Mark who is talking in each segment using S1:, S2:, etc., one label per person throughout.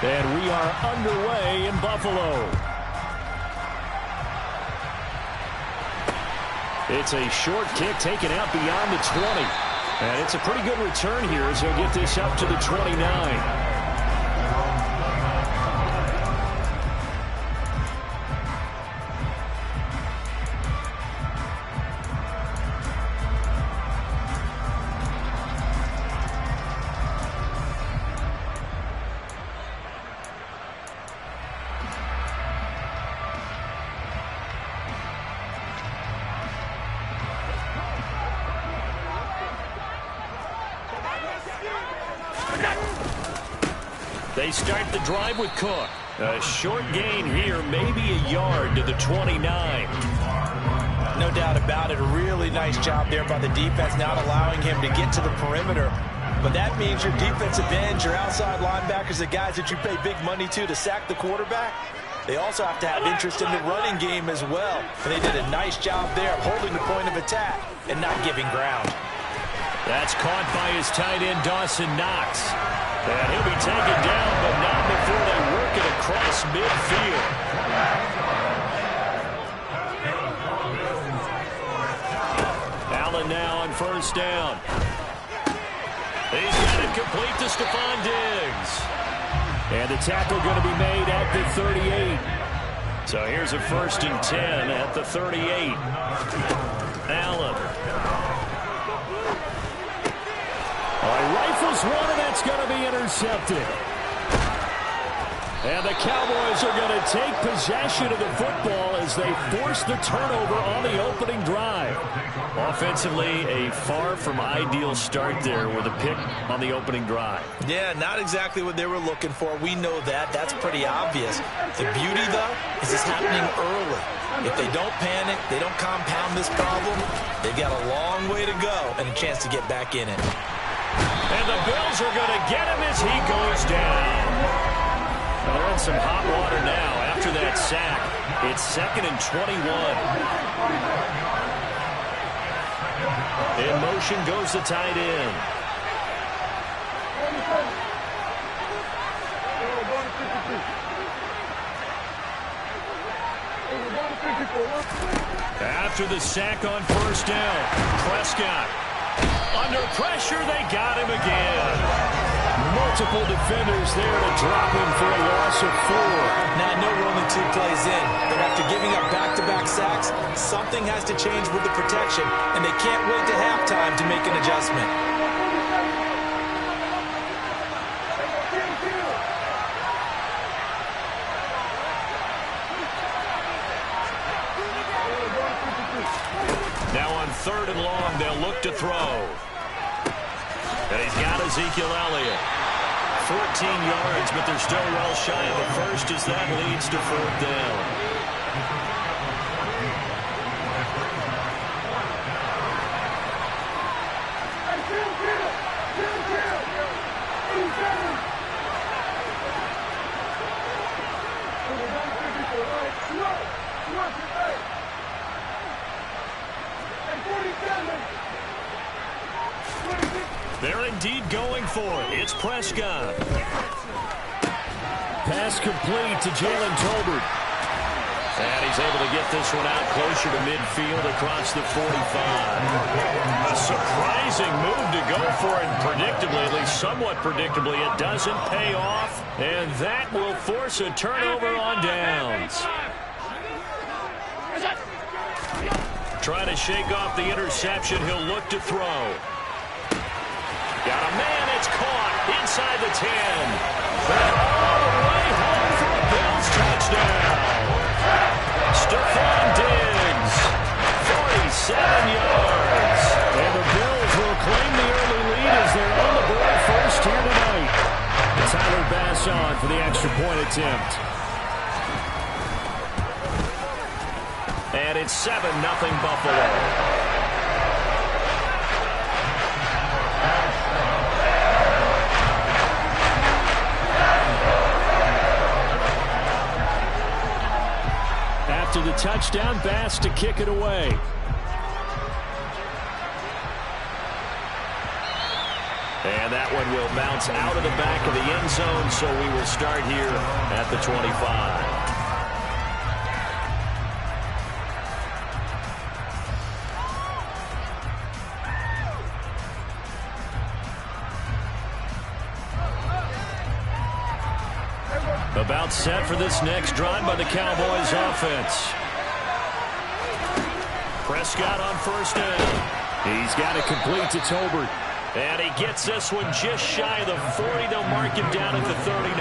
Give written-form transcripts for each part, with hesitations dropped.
S1: And we are underway in Buffalo. It's a short kick taken out beyond the 20. And it's a pretty good return here as he'll get this up to the 29. They start the drive with Cook. A short gain here, maybe a yard to the 29.
S2: No doubt about it. A really nice job there by the defense, not allowing him to get to the perimeter. But that means your defensive ends, your outside linebackers, the guys that you pay big money to sack the quarterback, they also have to have interest in the running game as well. And they did a nice job there of holding the point of attack and not giving ground.
S1: That's caught by his tight end, Dawson Knox. And he'll be taken down, but not before they work it across midfield. Allen now on first down. He's got it complete to Stephon Diggs. And the tackle going to be made at the 38. So here's a 1st and 10 at the 38. Allen. Rifles one, and that's going to be intercepted. And the Cowboys are going to take possession of the football as they force the turnover on the opening drive. Offensively, a far from ideal start there with a pick on the opening drive.
S2: Yeah, not exactly what they were looking for. We know that. That's pretty obvious. The beauty, though, is it's happening early. If they don't panic, they don't compound this problem, they've got a long way to go and a chance to get back in it.
S1: And the Bills are going to get him as he goes down. Well, they're in some hot water now after that sack. It's 2nd and 21. In motion goes the tight end. After the sack on first down, Prescott. Under pressure, they got him again. Multiple defenders there to drop him for a loss of 4.
S2: Now, I know we're only 2 plays in, but after giving up back-to-back sacks, something has to change with the protection, and they can't wait to halftime to make an adjustment.
S1: Now on 3rd and long, they'll look to throw. And he's got Ezekiel Elliott. 14 yards, but they're still well shy of the first as that leads to 4th down. They're indeed going for it. It's Prescott. Pass complete to Jalen Tolbert. And he's able to get this one out closer to midfield across the 45. A surprising move to go for it predictably, at least somewhat predictably. It doesn't pay off, and that will force a turnover on downs. Trying to shake off the interception. He'll look to throw. Got a man, it's caught inside the 10. And all the way home for a Bills touchdown. Stephon Diggs, 47 yards. And the Bills will claim the early lead as they're on the board first here tonight. Tyler Bass on for the extra point attempt. And it's 7-0 Buffalo. After the touchdown, Bass to kick it away. And And that one will bounce out of the back of the end zone, so we will start here at the 25. About set for this next drive by the Cowboys offense. Prescott on first down. He's got it complete to Tolbert. And he gets this one just shy of the 40. They'll mark him down at the 39.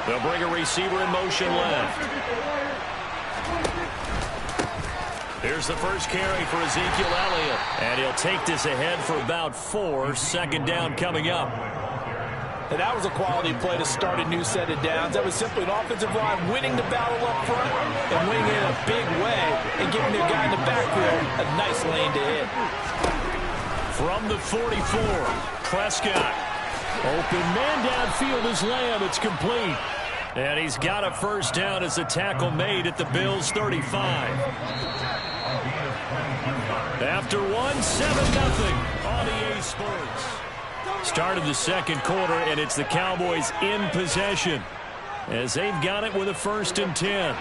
S1: They'll bring a receiver in motion left. Here's the first carry for Ezekiel Elliott. And he'll take this ahead for about 4. Second down coming up.
S2: And that was a quality play to start a new set of downs. That was simply an offensive line winning the battle up front and winning it in a big way and giving their guy in the backfield a nice lane to hit.
S1: From the 44, Prescott. Open man downfield is Lamb. It's complete. And he's got a first down as a tackle made at the Bills' 35. After 7-0 on EA Sports. Start of the second quarter, and it's the Cowboys in possession as they've got it with a 1st and 10.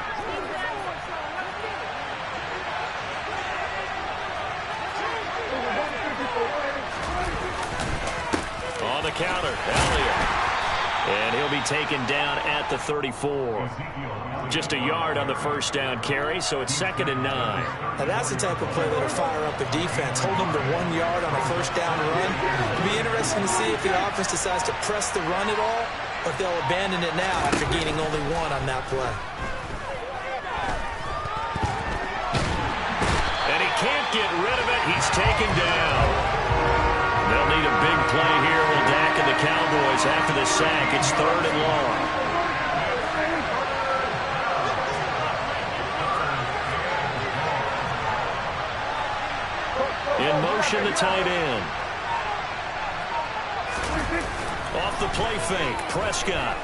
S1: On the counter, Elliott. And he'll be taken down at the 34. Just a yard on the first down carry, so it's 2nd and 9.
S2: Now that's the type of play that'll fire up a defense. Hold them to 1 yard on a first down run. It'll be interesting to see if the offense decides to press the run at all, or if they'll abandon it now after gaining only 1 on that play.
S1: And he can't get rid of it. He's taken down. They'll need a big play here with Dak and the Cowboys after the sack. It's 3rd and long. In motion, the tight end. Off the play fake, Prescott.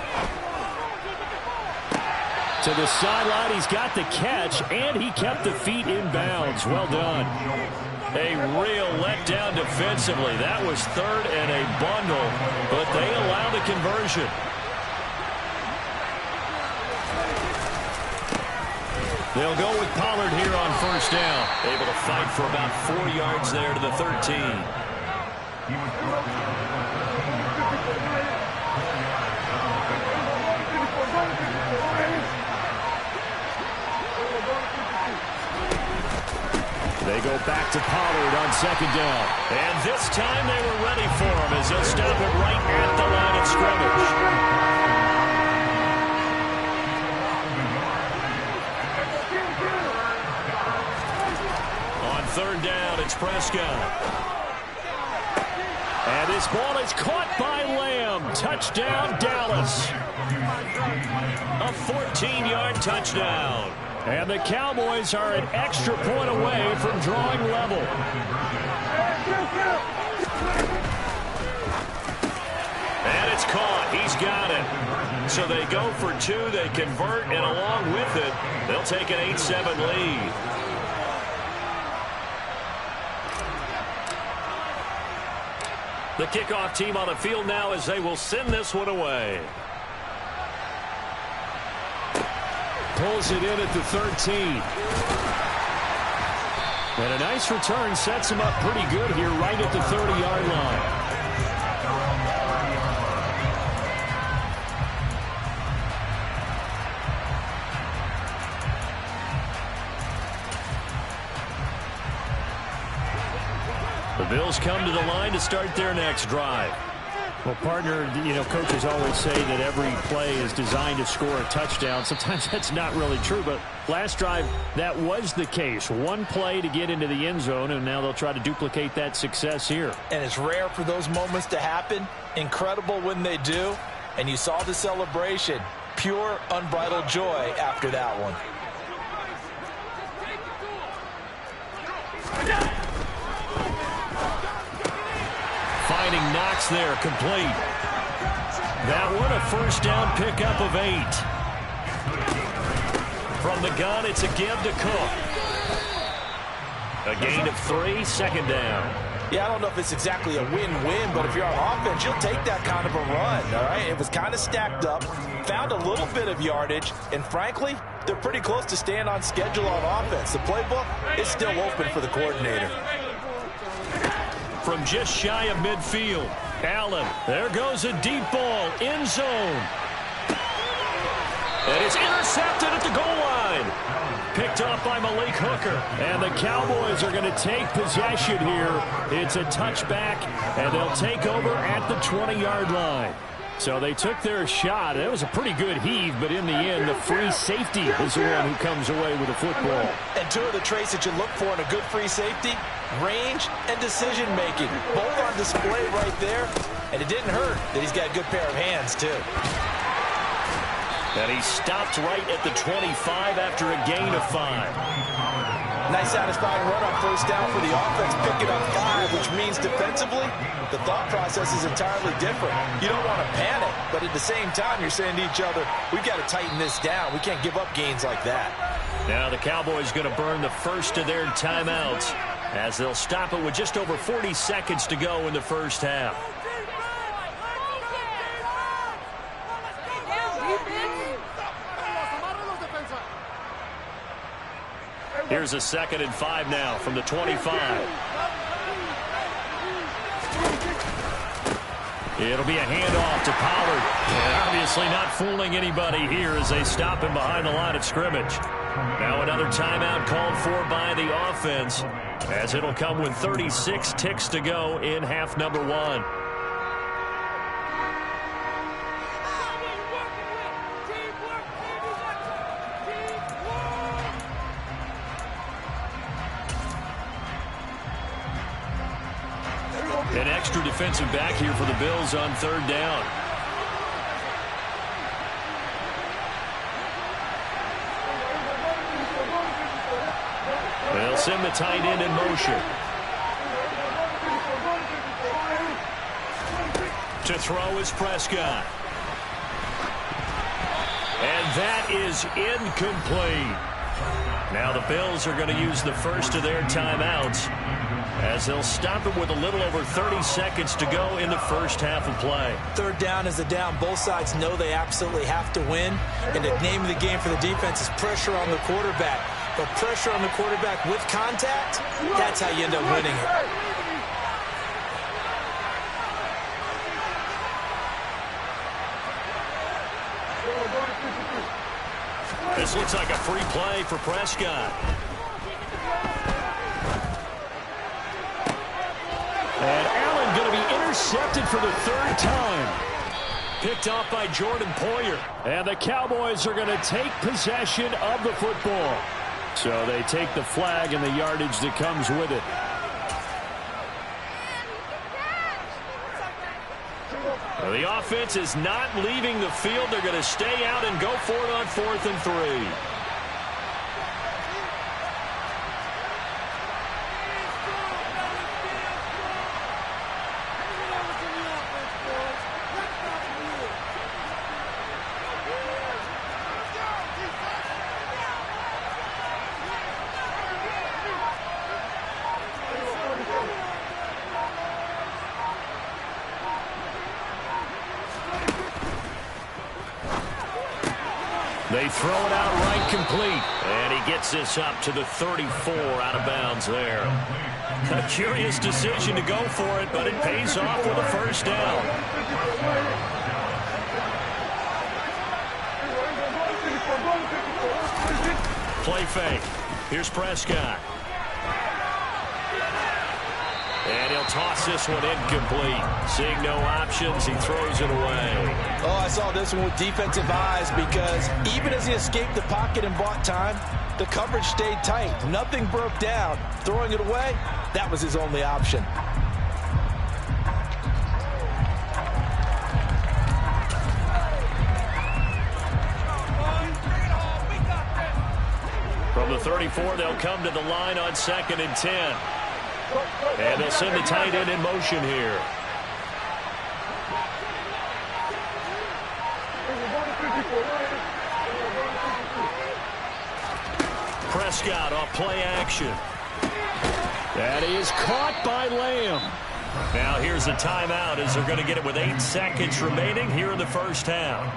S1: To the sideline, he's got the catch, and he kept the feet in bounds. Well done. A real letdown defensively. That was 3rd and a bundle, but they allow the conversion. They'll go with Pollard here on first down. Able to fight for about 4 yards there to the 13. They go back to Pollard on 2nd down. And this time they were ready for him as they'll stop him right at the line of scrimmage. On 3rd down, it's Prescott. And this ball is caught by Lamb. Touchdown, Dallas. A 14-yard touchdown. And the Cowboys are an extra point away from drawing level. And it's caught. He's got it. So they go for 2. They convert, and along with it, they'll take an 8-7 lead. The kickoff team on the field now as they will send this one away. Pulls it in at the 13. And a nice return sets him up pretty good here right at the 30-yard line. The Bills come to the line to start their next drive. Well, partner, coaches always say that every play is designed to score a touchdown. Sometimes that's not really true, but last drive, that was the case. One play to get into the end zone, and now they'll try to duplicate that success here.
S2: And it's rare for those moments to happen. Incredible when they do. And you saw the celebration. Pure, unbridled joy after that one.
S1: Finding Knox there, complete. That one a first down pickup of 8. From the gun, it's a give to Cook. A gain of 3, second down.
S2: Yeah, I don't know if it's exactly a win-win, but if you're on offense, you'll take that kind of a run, all right? It was kind of stacked up, found a little bit of yardage, and frankly, they're pretty close to staying on schedule on offense. The playbook is still open for the coordinator.
S1: From just shy of midfield, Allen. There goes a deep ball, end zone. And it's intercepted at the goal line. Picked off by Malik Hooker. And the Cowboys are going to take possession here. It's a touchback, and they'll take over at the 20-yard line. So they took their shot. It was a pretty good heave, but in the end, the free safety is the one who comes away with the football.
S2: And two of the traits that you look for in a good free safety, range and decision-making. Both on display right there. And it didn't hurt that he's got a good pair of hands, too.
S1: And he stopped right at the 25 after a gain of 5.
S2: Nice satisfying run on first down for the offense, picking up 5, which means defensively, the thought process is entirely different. You don't want to panic, but at the same time, you're saying to each other, we've got to tighten this down. We can't give up gains like that.
S1: Now the Cowboys going to burn the first of their timeouts as they'll stop it with just over 40 seconds to go in the first half. Here's a 2nd and 5 now from the 25. It'll be a handoff to Pollard. And obviously not fooling anybody here as they stop him behind the line of scrimmage. Now another timeout called for by the offense as it'll come with 36 ticks to go in half number 1. An extra defensive back here for the Bills on 3rd down. They'll send the tight end in motion. To throw is Prescott. And that is incomplete. Now the Bills are going to use the first of their timeouts as they'll stop it with a little over 30 seconds to go in the first half of play.
S2: 3rd down is the down. Both sides know they absolutely have to win. And the name of the game for the defense is pressure on the quarterback. But pressure on the quarterback with contact, that's how you end up winning it.
S1: This looks like a free play for Prescott. And Allen going to be intercepted for the 3rd time. Picked off by Jordan Poyer. And the Cowboys are going to take possession of the football. So they take the flag and the yardage that comes with it. Well, the offense is not leaving the field. They're going to stay out and go for it on 4th and 3. They throw it out right complete. And he gets this up to the 34 out of bounds there. A curious decision to go for it, but it pays off with a first down. Play fake. Here's Prescott. And he'll toss this one incomplete. Seeing no options, he throws it away.
S2: Oh, I saw this one with defensive eyes because even as he escaped the pocket and bought time, the coverage stayed tight. Nothing broke down. Throwing it away, that was his only option.
S1: From the 34, they'll come to the line on 2nd and 10. And they'll send the tight end in motion here. Prescott off play action. That is caught by Lamb. Now here's a timeout as they're going to get it with 8 seconds remaining here in the first half.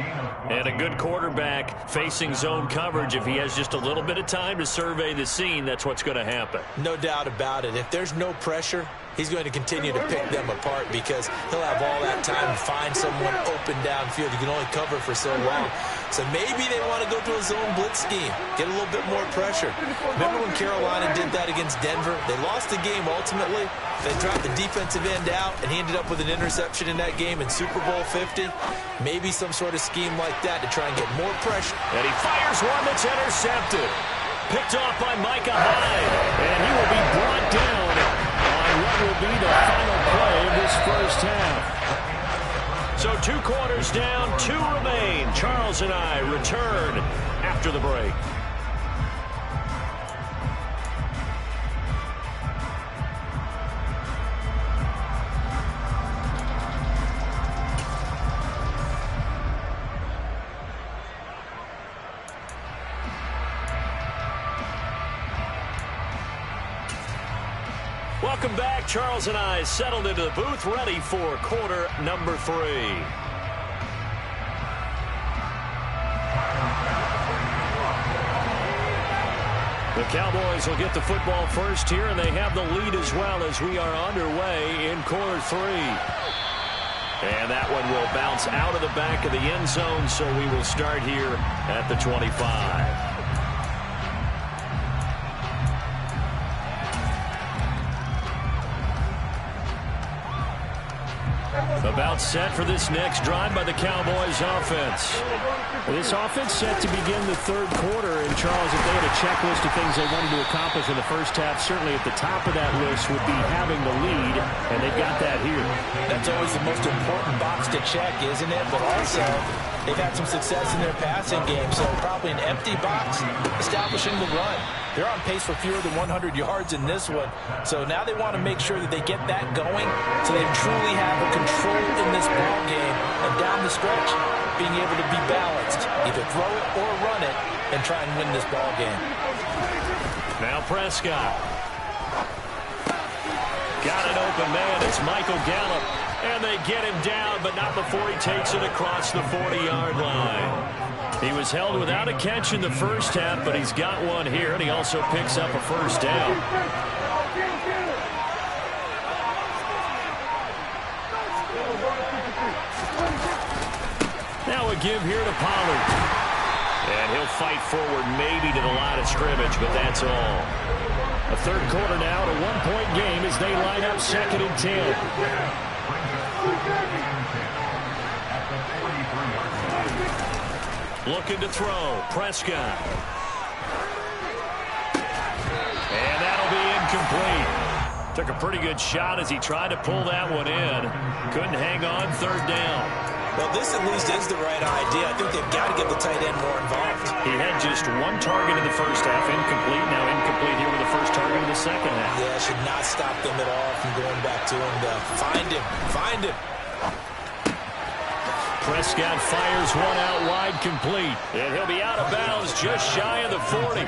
S1: And a good quarterback facing zone coverage. If he has just a little bit of time to survey the scene, that's what's going to happen.
S2: No doubt about it. If there's no pressure, he's going to continue to pick them apart because he'll have all that time to find someone open downfield. You can only cover for so long. So maybe they want to go to a zone blitz scheme, get a little bit more pressure. Remember when Carolina did that against Denver? They lost the game ultimately. They dropped the defensive end out, and he ended up with an interception in that game in Super Bowl 50. Maybe some sort of scheme like that to try and get more pressure.
S1: And he fires one that's intercepted. Picked off by Micah Hyde. And he will be brought down on what will be the final play of this first half. So 2 quarters down, 2 remain. Charles and I return after the break. Welcome back. Charles and I settled into the booth, ready for quarter number 3. The Cowboys will get the football first here, and they have the lead as well as we are underway in quarter 3. And that one will bounce out of the back of the end zone, so we will start here at the 25. About set for this next drive by the Cowboys offense.
S3: This offense set to begin the third quarter. And, Charles, if they had a checklist of things they wanted to accomplish in the first half, certainly at the top of that list would be having the lead, and they've got that here.
S2: That's always the most important box to check, isn't it? But also, they've had some success in their passing game, so probably an empty box establishing the run. They're on pace for fewer than 100 yards in this one. So now they want to make sure that they get that going so they truly have a control in this ball game. And down the stretch, being able to be balanced, either throw it or run it, and try and win this ball game.
S1: Now Prescott. Got an open man. It's Michael Gallup. And they get him down, but not before he takes it across the 40-yard line. He was held without a catch in the first half, but he's got one here, and he also picks up a first down. Now a give here to Pollard. And he'll fight forward maybe to the line of scrimmage, but that's all. A third quarter now, a one-point game as they line up 2nd and 10. Looking to throw. Prescott. And that'll be incomplete. Took a pretty good shot as he tried to pull that one in. Couldn't hang on. 3rd down.
S2: Well, this at least is the right idea. I think they've got to get the tight end more involved.
S1: He had just 1 target in the first half. Incomplete. Now incomplete here with the first target in the second half.
S2: Yeah, should not stop them at all from going back to him to find him. Find him.
S1: Prescott fires one out wide, complete. And he'll be out of bounds just shy of the 40.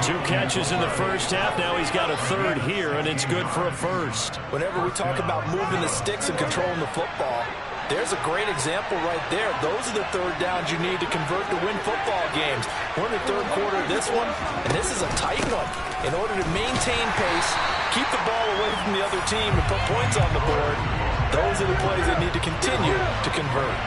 S1: 2 catches in the first half. Now he's got a 3rd here, and it's good for a first.
S2: Whenever we talk about moving the sticks and controlling the football, there's a great example right there. Those are the 3rd downs you need to convert to win football games. We're in the 3rd quarter of this one, and this is a tight one. In order to maintain pace, keep the ball away from the other team, and put points on the board, those are the plays that need to continue to convert.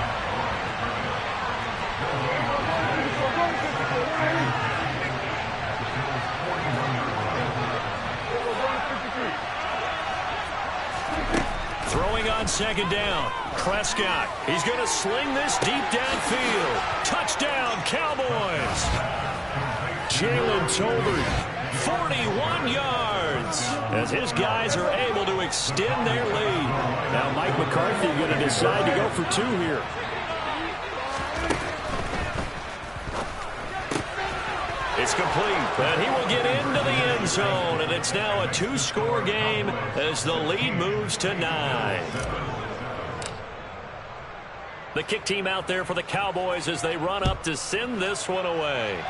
S1: Throwing on 2nd down. Prescott. He's going to sling this deep downfield. Touchdown, Cowboys. Jalen Tolbert, 41 yards. As his guys are able to extend their lead. Now Mike McCarthy going to decide to go for 2 here. It's complete, and he will get into the end zone, and it's now a 2-score game as the lead moves to 9. The kick team out there for the Cowboys as they run up to send this one away.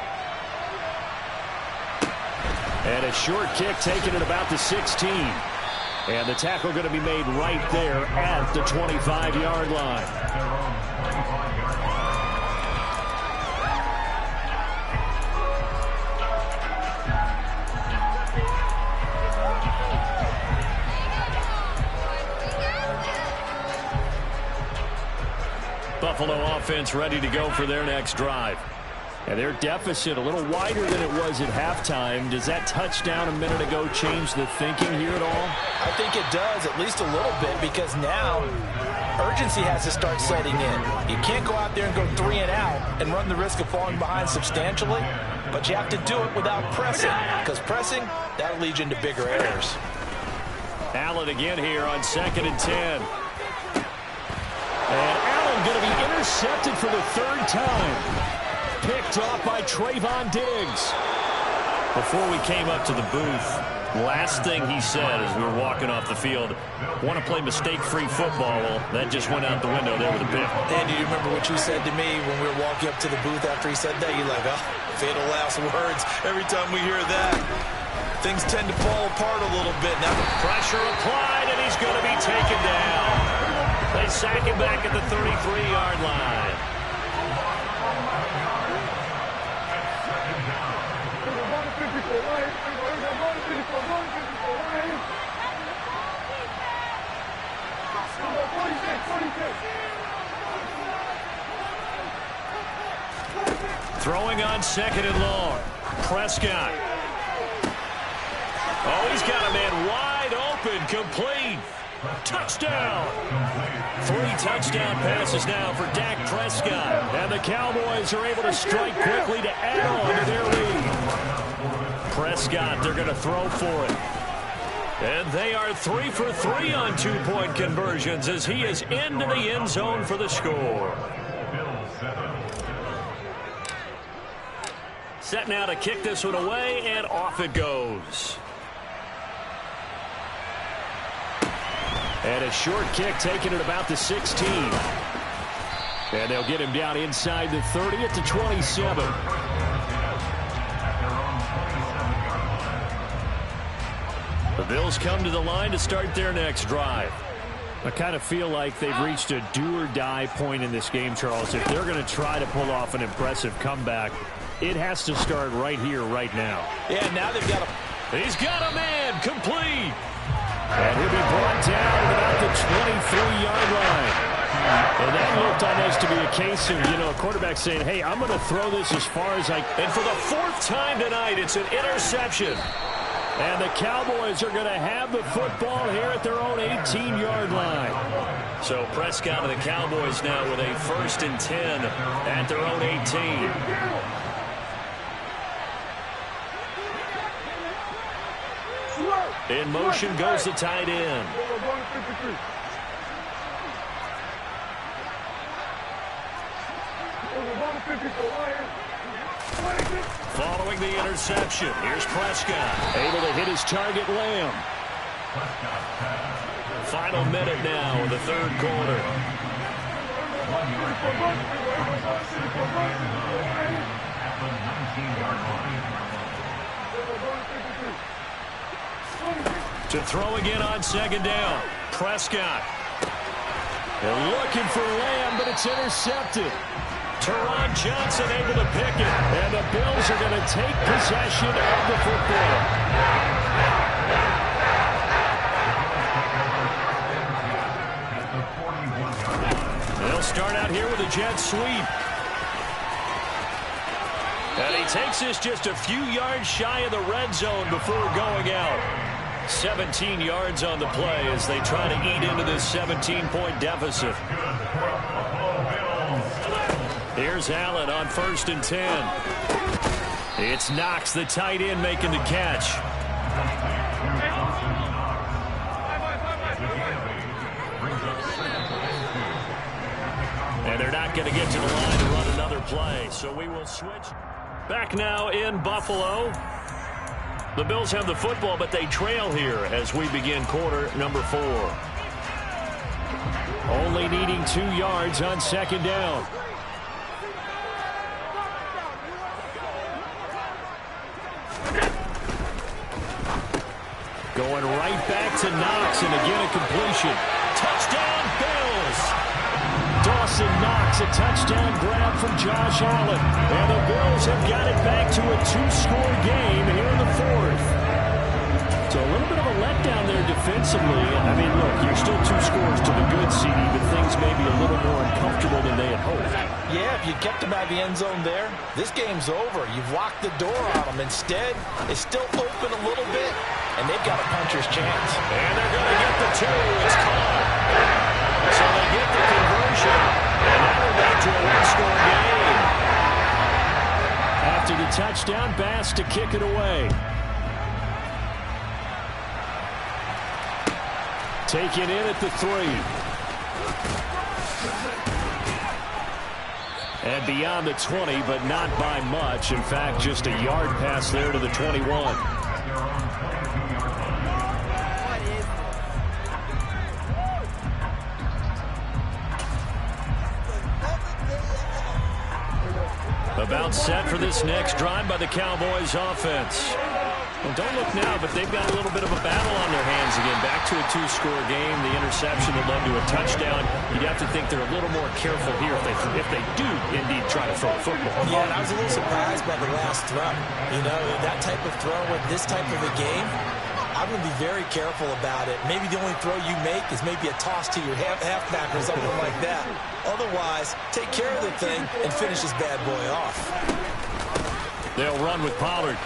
S3: And a short kick taken at about the 16. And the tackle going to be made right there at the 25-yard line. Buffalo offense ready to go for their next drive. And their deficit a little wider than it was at halftime. Does that touchdown a minute ago change the thinking here at all?
S2: I think it does, at least a little bit, because now urgency has to start setting in. You can't go out there and go 3 and out and run the risk of falling behind substantially, but you have to do it without pressing, because pressing, that'll lead you into bigger errors.
S1: Allen again here on 2nd and 10.
S3: And Allen going to be intercepted for the 3rd time. Picked off by Trayvon Diggs.
S1: Before we came up to the booth, last thing he said as we were walking off the field, want to play mistake-free football. Well, that just went out the window there with a pick.
S2: Andy, you remember what you said to me when we were walking up to the booth after he said that? You're like, oh, fatal last words. Every time we hear that, things tend to fall apart a little bit. Now the
S1: pressure applied, and he's going to be taken down. They sack him back at the 33-yard line. Throwing on 2nd and long. Prescott. Oh, he's got a man wide open, complete. Touchdown. 3 touchdown passes now for Dak Prescott.
S3: And the Cowboys are able to strike quickly to add on to their lead.
S1: Prescott, they're going to throw for it. And they are 3 for 3 on 2-point conversions as he is into the end zone for the score. Set now to kick this one away, and off it goes.
S3: And a short kick taken at about the 16. And they'll get him down inside the 30 at the 27.
S1: The Bills come to the line to start their next drive.
S3: I kind of feel like they've reached a do-or-die point in this game, Charles. If they're going to try to pull off an impressive comeback, it has to start right here, right now.
S2: Yeah, now they've got
S1: He's got a man, complete.
S3: And he'll be brought down at about the 23-yard line. And that looked almost to be a case of, a quarterback saying, hey, I'm going to throw this as far as I can.
S1: And for the 4th time tonight, it's an interception.
S3: And the Cowboys are going to have the football here at their own 18-yard line.
S1: So Prescott and the Cowboys now with a 1st and 10 at their own 18. In motion goes the tight end. Following the interception, here's Prescott.
S3: Able to hit his target, Lamb.
S1: Final minute now in the 3rd quarter. To throw again on 2nd down. Prescott.
S3: They're looking for Lamb, but it's intercepted.
S1: Teron Johnson able to pick it.
S3: And the Bills are going to take possession of the football.
S1: They'll start out here with a jet sweep. And he takes this just a few yards shy of the red zone before going out. 17 yards on the play as they try to eat into this 17-point deficit. Here's Allen on 1st and 10. It's Knox, the tight end, making the catch. And they're not going to get to the line to run another play, so we will switch. Back now in Buffalo. The Bills have the football, but they trail here as we begin quarter number 4.
S3: Only needing 2 yards on 2nd down. Going right back to Knox, and again a completion. Touchdown, Bills! Dawson Knox, a touchdown grab from Josh Allen. And the Bills have got it back to a 2-score game here in the fourth. So a little bit of a letdown there defensively. I mean, look, you're still 2 scores to the good, CD, but things may be a little more uncomfortable than they had hoped.
S2: Yeah, if you kept them out of the end zone there, this game's over. You've locked the door on them. Instead, it's still open a little bit, and they've got a puncher's chance.
S1: And they're going to get the 2. It's caught. So they get the conversion, and now we're back to a 1-score game.
S3: After the touchdown, Bass to kick it away. Taken in at the 3. And beyond the 20, but not by much. In fact, just a yard pass there to the 21. About set for this next drive by the Cowboys offense. Well, don't look now, but they've got a little bit of a battle on their hands again. Back to a 2-score game. The interception that led to a touchdown. You'd have to think they're a little more careful here if they do indeed try to throw a football.
S2: Yeah, and I was a little surprised by the last throw. You know, that type of throw with this type of a game, I'm going to be very careful about it. Maybe the only throw you make is maybe a toss to your halfback or something like that. Otherwise, take care of the thing and finish this bad boy off.
S3: They'll run with Pollard.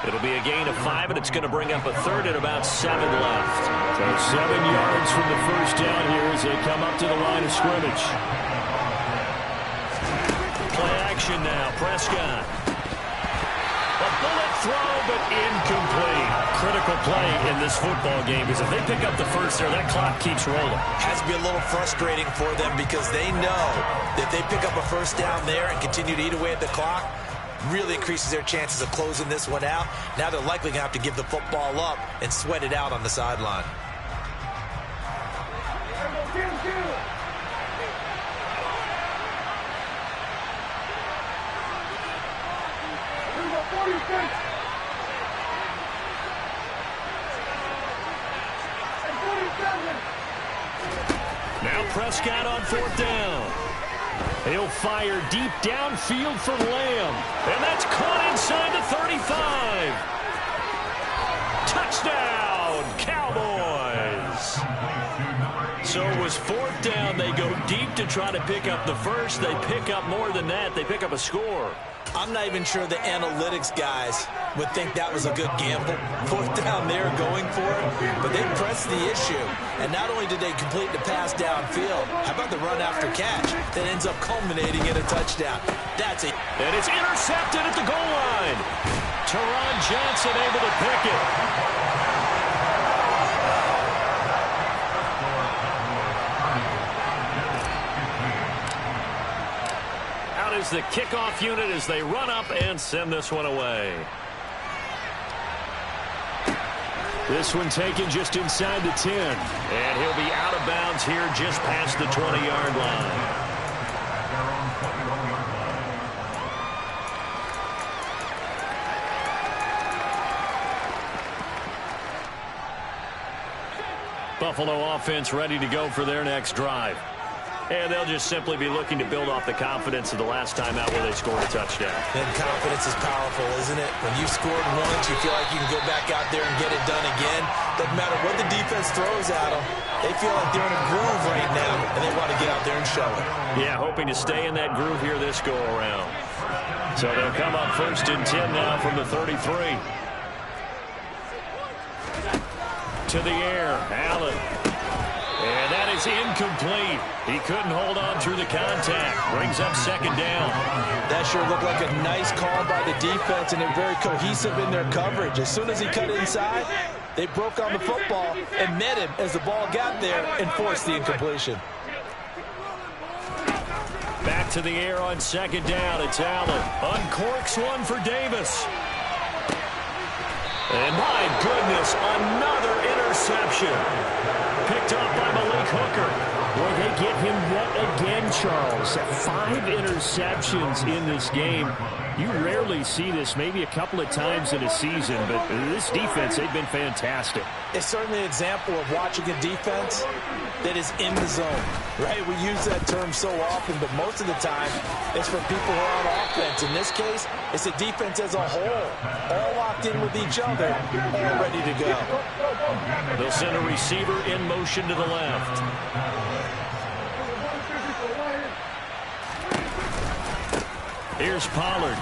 S1: It'll be a gain of 5, and it's going to bring up a third and about 7 left.
S3: So 7 yards from the first down here as they come up to the line of scrimmage.
S1: Play action now. Prescott. A bullet throw, but incomplete. Critical play in this football game because if they pick up the first there, that clock keeps rolling.
S2: Has to be a little frustrating for them because they know that if they pick up a first down there and continue to eat away at the clock, really increases their chances of closing this one out. Now they're likely going to have to give the football up and sweat it out on the sideline.
S1: Now Prescott on 4th down.
S3: He'll fire deep downfield for Lamb.
S1: And that's caught inside the 35. Touchdown, Cowboys. So it was 4th down. They go deep to try to pick up the first. They pick up more than that. They pick up a score.
S2: I'm not even sure the analytics guys would think that was a good gamble. 4th down there going for it, but they pressed the issue. And not only did they complete the pass downfield, how about the run after catch that ends up culminating in a touchdown?
S1: And it's intercepted at the goal line. Teron Johnson able to pick it. Is the kickoff unit as they run up and send this one away.
S3: This one taken just inside the 10.
S1: And he'll be out of bounds here just past the 20-yard line. Buffalo offense ready to go for their next drive. And they'll just simply be looking to build off the confidence of the last time out where they scored a touchdown.
S2: And confidence is powerful, isn't it? When you scored once, you feel like you can go back out there and get it done again. Doesn't matter what the defense throws at them. They feel like they're in a groove right now, and they want to get out there and show it.
S1: Yeah, hoping to stay in that groove here this go-around. So they'll come up 1st and 10 now from the 33. To the air, Allen. And that is incomplete. He couldn't hold on through the contact. Brings up 2nd down.
S2: That sure looked like a nice call by the defense, and they're very cohesive in their coverage. As soon as he cut inside, they broke on the football and met him as the ball got there and forced the incompletion.
S1: Back to the air on 2nd down. It's Allen. Uncorks one for Davis. And my goodness, another interception. Picked up by Malik Hooker.
S3: Boy, they get him yet again, Charles. 5 interceptions in this game. You rarely see this, maybe a couple of times in a season, but this defense, they've been fantastic.
S2: It's certainly an example of watching a defense that is in the zone, right? We use that term so often, but most of the time it's for people who are on offense. In this case, it's a defense as a whole, all locked in with each other, all ready to go.
S1: They'll send a receiver in motion to the left. Here's Pollard.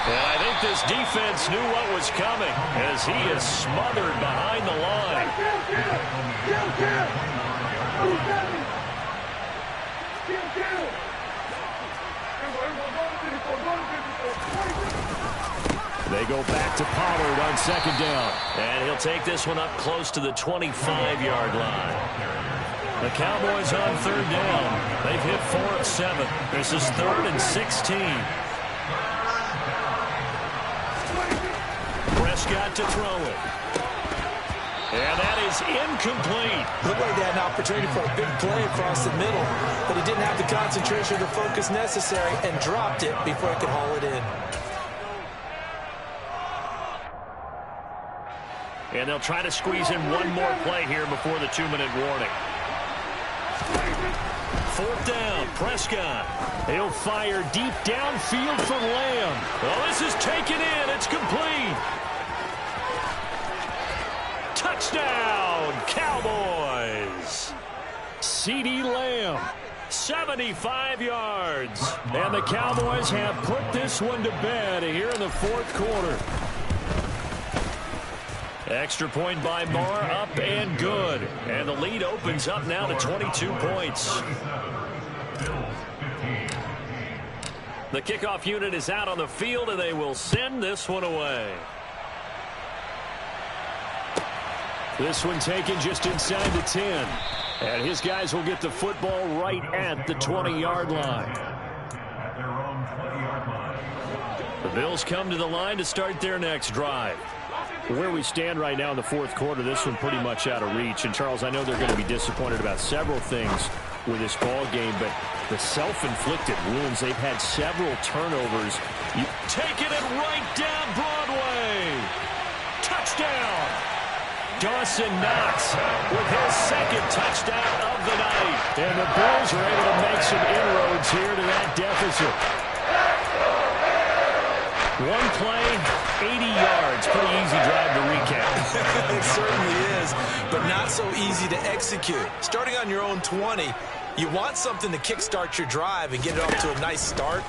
S1: And I think this defense knew what was coming as he is smothered behind the line. They go back to Pollard on second down. And he'll take this one up close to the 25-yard line. The Cowboys on third down. They've hit 4 of 7. This is 3rd and 16. Prescott to throw it. And that is incomplete.
S2: Looked like they had an opportunity for a big play across the middle, but he didn't have the concentration or the focus necessary and dropped it before he could haul it in.
S1: And they'll try to squeeze in one more play here before the 2-minute warning. 4th down, Prescott. He'll fire deep downfield for Lamb. Well, this is taken in. It's complete. Touchdown, Cowboys. CeeDee Lamb, 75 yards. And the Cowboys have put this one to bed here in the 4th quarter. Extra point by Marr, up and good. And the lead opens up now to 22 points. The kickoff unit is out on the field, and they will send this one away.
S3: This one taken just inside the 10. And his guys will get the football right at the 20-yard line.
S1: The Bills come to the line to start their next drive.
S3: Where we stand right now in the 4th quarter, this one pretty much out of reach. And, Charles, I know they're going to be disappointed about several things with this ball game, but the self-inflicted wounds, they've had several turnovers.
S1: Taking it right down Broadway. Touchdown. Dawson Knox with his 2nd touchdown of the night.
S3: And the Bills are able to make some inroads here to that deficit.
S1: One play, 80 yards. Pretty easy drive to recap.
S2: It certainly is, but not so easy to execute. Starting on your own 20, you want something to kickstart your drive and get it off to a nice start.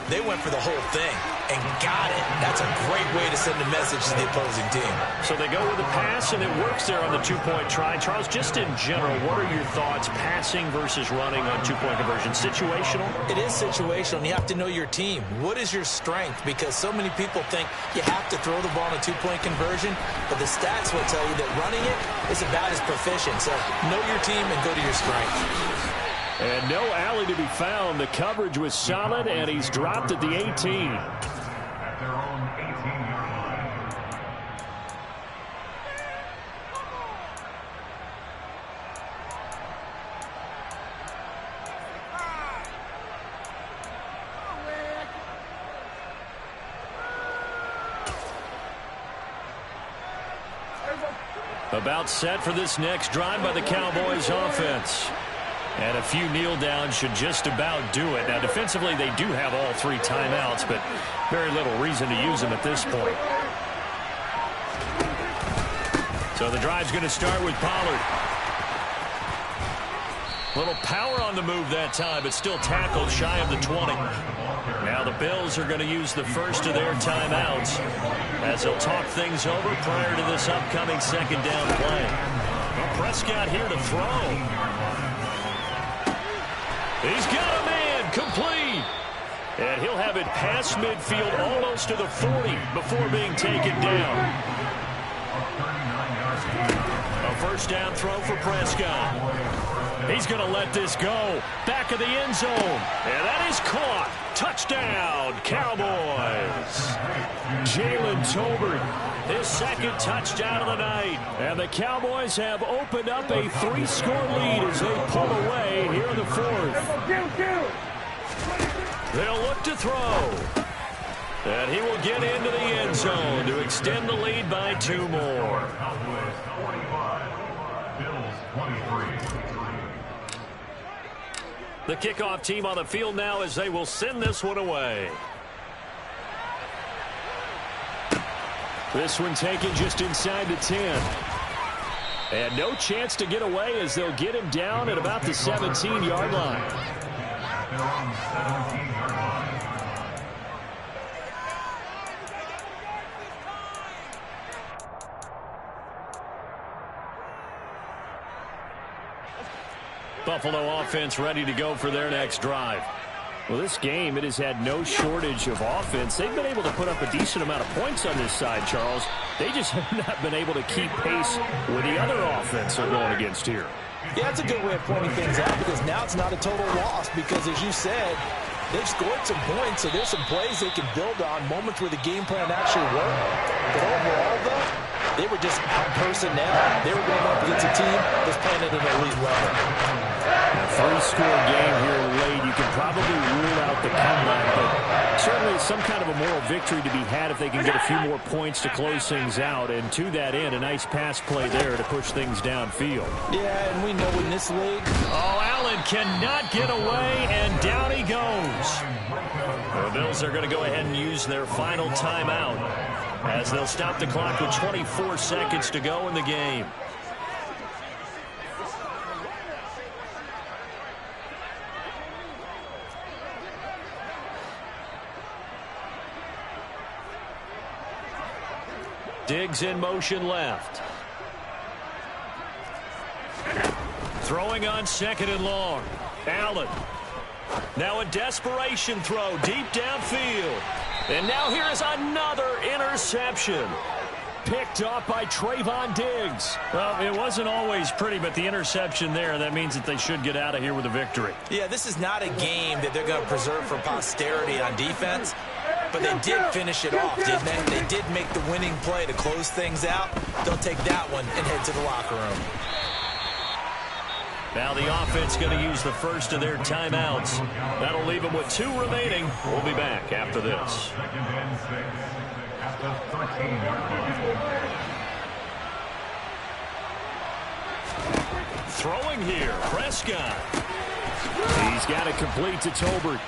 S2: They went for the whole thing and got it. That's a great way to send a message to the opposing team.
S1: So they go with the pass, and it works there on the 2-point try. Charles, just in general, what are your thoughts passing versus running on 2-point conversion? Situational?
S2: It is situational, and you have to know your team. What is your strength? Because so many people think you have to throw the ball on a 2-point conversion, but the stats will tell you that running it is about as proficient. So know your team and go to your strength.
S3: And no alley to be found. The coverage was solid, and he's dropped at the 18.
S1: About set for this next drive by the Cowboys offense. And a few kneel downs should just about do it. Now, defensively, they do have all 3 timeouts, but very little reason to use them at this point. So the drive's going to start with Pollard. Little power on the move that time, but still tackled shy of the 20. Now the Bills are going to use the first of their timeouts as they'll talk things over prior to this upcoming 2nd down play. Well, Prescott here to throw. He's got a man, complete. And he'll have it past midfield almost to the 40 before being taken down. A 1st down throw for Prescott. He's going to let this go. Back of the end zone. And that is caught. Touchdown, Cowboys.
S3: Jalen Tolbert,
S1: his 2nd touchdown of the night.
S3: And the Cowboys have opened up a 3-score lead as they pull away here in the 4th.
S1: They'll look to throw. And he will get into the end zone to extend the lead by 2 more. The kickoff team on the field now as they will send this one away.
S3: This one taken just inside the 10. And no chance to get away as they'll get him down at about the 17-yard line.
S1: Buffalo offense ready to go for their next drive.
S3: Well, this game, it has had no shortage of offense. They've been able to put up a decent amount of points on this side, Charles. They just have not been able to keep pace with the other offense they're going against here.
S2: Yeah, that's a good way of pointing things out because now it's not a total loss because, as you said, they've scored some points, so there's some plays they can build on, moments where the game plan actually worked. But overall, though, they were just out personnel. They were going up against a team that's playing at an elite level.
S3: A 3-score game here late, you can probably rule out the comeback, but certainly some kind of a moral victory to be had if they can get a few more points to close things out. And to that end, a nice pass play there to push things downfield.
S2: Yeah, and we know in this league.
S1: Oh, Allen cannot get away, and down he goes. The Bills are going to go ahead and use their final timeout as they'll stop the clock with 24 seconds to go in the game. Diggs in motion left. Throwing on 2nd and long. Allen. Now a desperation throw deep downfield. And now here is another interception.
S3: Picked off by Trayvon Diggs.
S1: Well, it wasn't always pretty, but the interception there, that means that they should get out of here with a victory.
S2: Yeah, this is not a game that they're going to preserve for posterity on defense. But they did finish it off, didn't they? They did make the winning play to close things out. They'll take that one and head to the locker room.
S1: Now the offense going to use the first of their timeouts. That'll leave them with 2 remaining. We'll be back after this. Throwing here, Prescott.
S3: He's got it complete to Tolbert.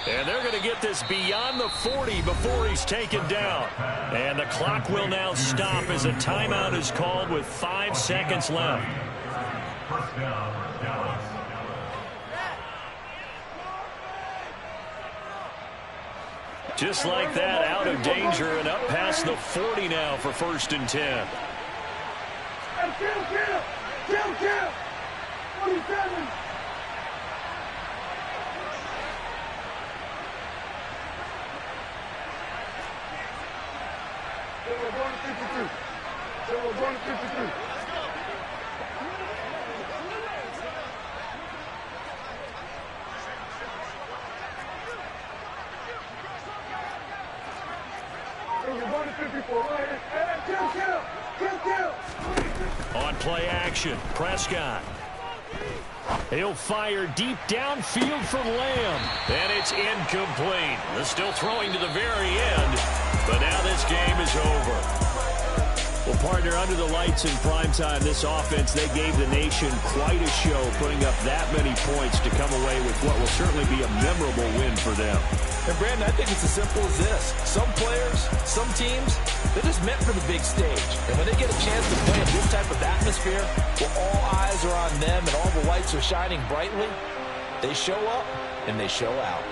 S1: And they're going to get this beyond the 40 before he's taken down. And the clock will now stop as a timeout is called with 5 seconds left. Just like that, out of danger and up past the 40 now for 1st and 10.
S4: Kill! 47! We're going to 52.
S1: On play action, Prescott. He'll fire deep downfield from Lamb. And it's incomplete. They're still throwing to the very end. But now this game is over.
S3: Well, partner, under the lights in primetime, this offense, they gave the nation quite a show, putting up that many points to come away with what will certainly be a memorable win for them.
S2: And, Brandon, I think it's as simple as this. Some players, some teams, they're just meant for the big stage. And when they get a chance to play in this type of atmosphere, where all eyes are on them and all the lights are shining brightly, they show up and they show out.